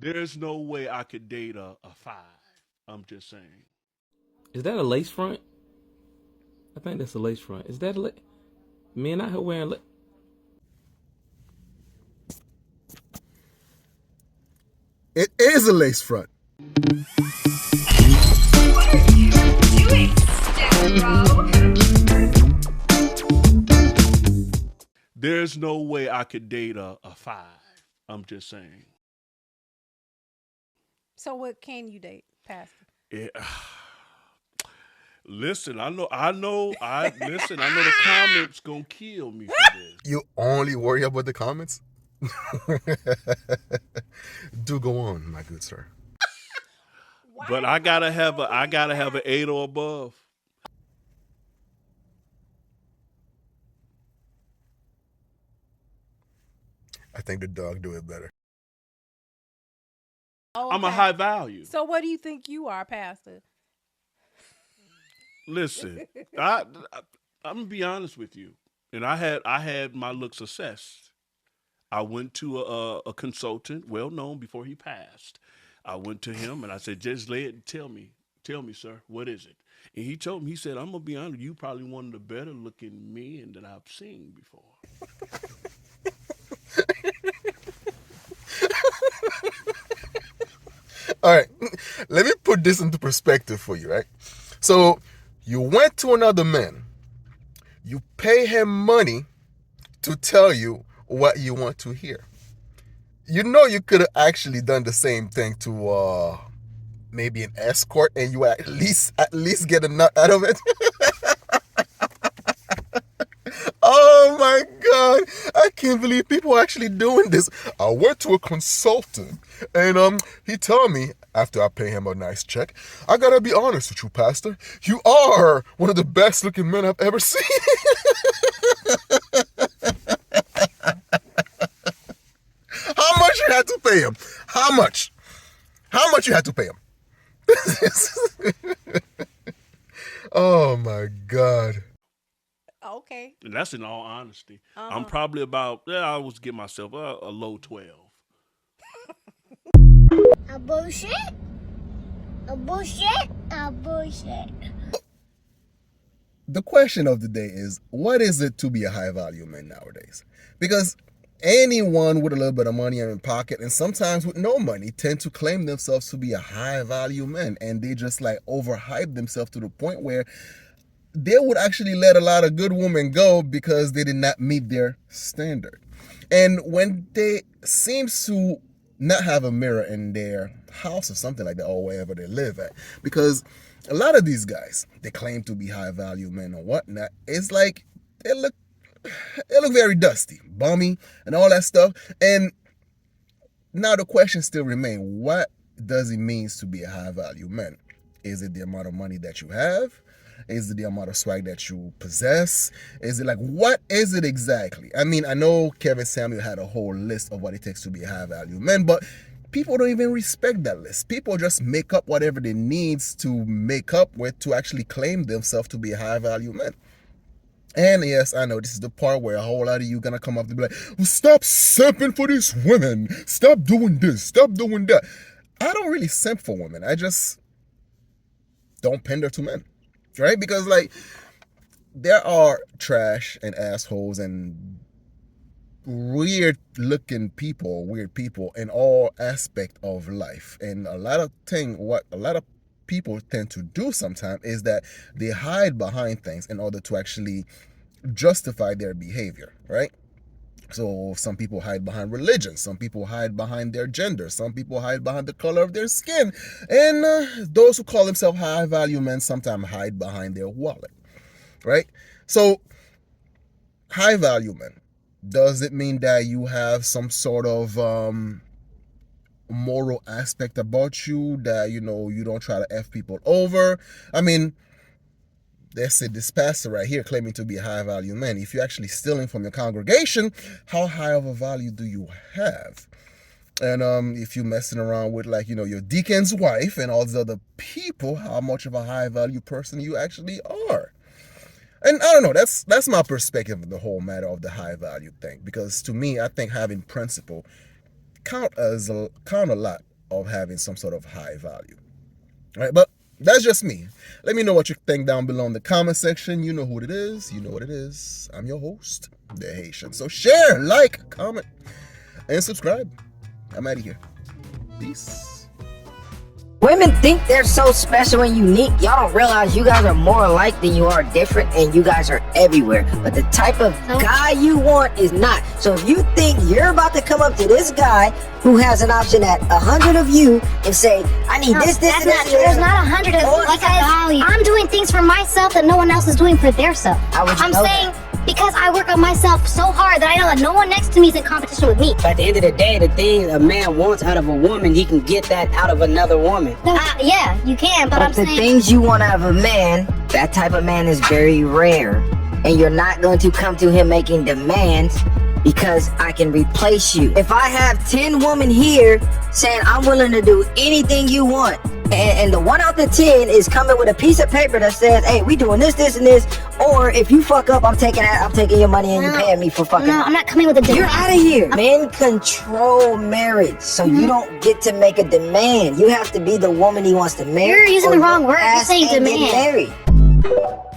There's no way I could date a five. I'm just saying. Is that a lace front? I think that's a lace front. Is that men out here wearing It is a lace front. What are you doing, Stero? There's no way I could date a five. I'm just saying. So what can you date, Pastor? It, listen, listen, I know the comments gonna kill me for this. You only worry about the comments? Do go on, my good sir. But I gotta have an 8 or above. I think the dog do it better. Oh, I'm a okay. high value. So what do you think you are, Pastor? Listen, I'm gonna be honest with you, and I had my looks assessed. I went to a consultant, well known before he passed. I went to him and I said, just lay it and tell me, sir, what is it? And he told me, he said, I'm gonna be honest, you probably one of the better looking men that I've seen before. All right, let me put this into perspective for you, right? So you went to another man, you pay him money to tell you what you want to hear. You know you could have actually done the same thing to maybe an escort, and you at least get a nut out of it. Oh my God, I can't believe people are actually doing this. I went to a consultant and he told me after I pay him a nice check, I gotta be honest with you, Pastor, you are one of the best looking men I've ever seen. How much you had to pay him? How much? How much you had to pay him? Oh my God. Okay. And that's in all honesty. Uh-huh. I'm probably about, I always give myself a low 12. A bullshit? A bullshit? A bullshit. The question of the day is, what is it to be a high value man nowadays? Because anyone with a little bit of money in their pocket and sometimes with no money tend to claim themselves to be a high value man, and they just like overhype themselves to the point where they would actually let a lot of good women go because they did not meet their standard. And when they seems to not have a mirror in their house or something like that, or wherever they live at, because a lot of these guys, they claim to be high value men or whatnot, it's like they look very dusty, bummy, and all that stuff. And now the question still remains, what does it mean to be a high value man? Is it the amount of money that you have? Is it the amount of swag that you possess? Is it like, what is it exactly? I mean, I know Kevin Samuel had a whole list of what it takes to be a high value man, but people don't even respect that list. People just make up whatever they needs to make up with to actually claim themselves to be a high value man. And yes, I know this is the part where a whole lot of you gonna come up to be like, well, stop simping for these women. Stop doing this. Stop doing that. I don't really simp for women. I just don't pander to men. Right? Because like there are trash and assholes and weird people in all aspect of life. And what a lot of people tend to do sometimes is that they hide behind things in order to actually justify their behavior, right? So some people hide behind religion, some people hide behind their gender, some people hide behind the color of their skin, and those who call themselves high value men sometimes hide behind their wallet, right? So high value men, does it mean that you have some sort of moral aspect about you, that you don't try to F people over? I mean, let's say this pastor right here claiming to be a high value man. If you're actually stealing from your congregation, how high of a value do you have? And if you're messing around with your deacon's wife and all these other people, how much of a high value person you actually are? And I don't know, that's my perspective of the whole matter of the high value thing. Because to me, I think having principle count a lot of having some sort of high value. All right, but that's just me. Let me know what you think down below in the comment section. You know who it is. You know what it is. I'm your host, The Haitian. So share, like, comment, and subscribe. I'm out of here. Peace. Women think they're so special and unique. Y'all don't realize you guys are more alike than you are different, and you guys are everywhere. But the type of guy you want is not. So if you think you're about to come up to this guy who has an option at 100 of you and say, I need this, That's and not this, true. There's not 100 of Or me because I'm doing things for myself that no one else is doing for their self. How would you I'm know saying because I work on myself so hard that I know that no one next to me is in competition with me. But at the end of the day, the thing a man wants out of a woman, he can get that out of another woman. Yeah, you can, but I'm the saying things you want out of a man, that type of man is very rare. And you're not going to come to him making demands because I can replace you. If I have 10 women here saying I'm willing to do anything you want, and the 1 out of 10 is coming with a piece of paper that says, hey, we doing this, this, and this, or if you fuck up, I'm taking your money and you paying me for fucking no, up. I'm not coming with a demand. You're out of here. Men control marriage, so you don't get to make a demand. You have to be the woman he wants to marry. You're using or the wrong word. You're ask saying and get demand. married.